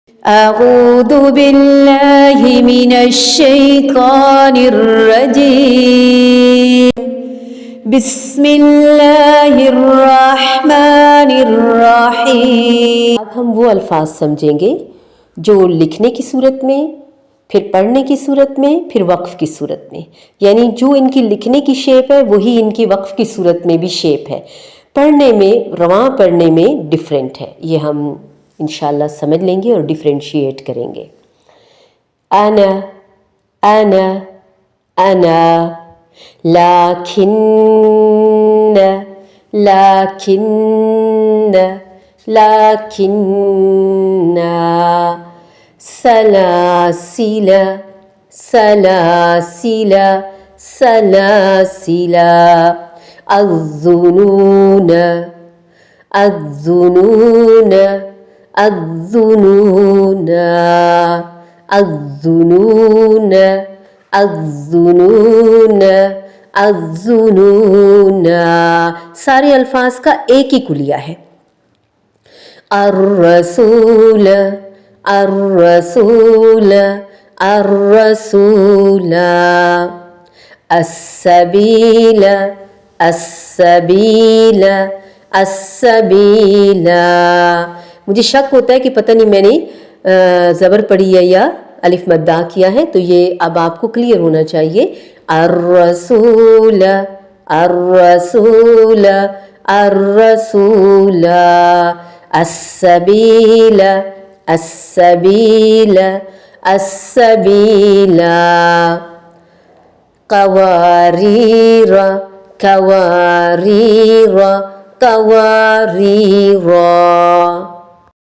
أعوذ بالله من الشيطان الرجيم بسم الله الرحمن الرحीम। अब हम वो अल्फाज समझेंगे जो लिखने की सूरत में, फिर पढ़ने की सूरत में, फिर वक्फ़ की सूरत में। यानी जो इनकी लिखने की शेप है वही इनकी वक्फ़ की सूरत में भी शेप है। पढ़ने में, रवां पढ़ने में डिफरेंट है। ये हम इंशाल्लाह समझ लेंगे और डिफरेंशिएट करेंगे। अना अना अना, लाकिन्न लाकिन्न लाकिन्ना, सलासिला सलासिला सलासिला, अज़्ज़ुनून अज़्ज़ुनून अज़्ज़ुनून अज़्ज़ुनून अज़्ज़ुनून अज़्ज़ुनून। सारे अल्फाज का एक ही कुलिया है। अर्रसूल अर्रसूल अर्रसूल, अस्सबील अस्सबील अस्सबीला। मुझे शक होता है कि पता नहीं मैंने ज़बर पढ़ी है या अलिफ मद्दा किया है, तो ये अब आपको क्लियर होना चाहिए। अर्रसूल अर्रसूल अर्रसूल, अस्सबील अस्सबील अस्सबीला, कवारीर कवारीर कवारीर,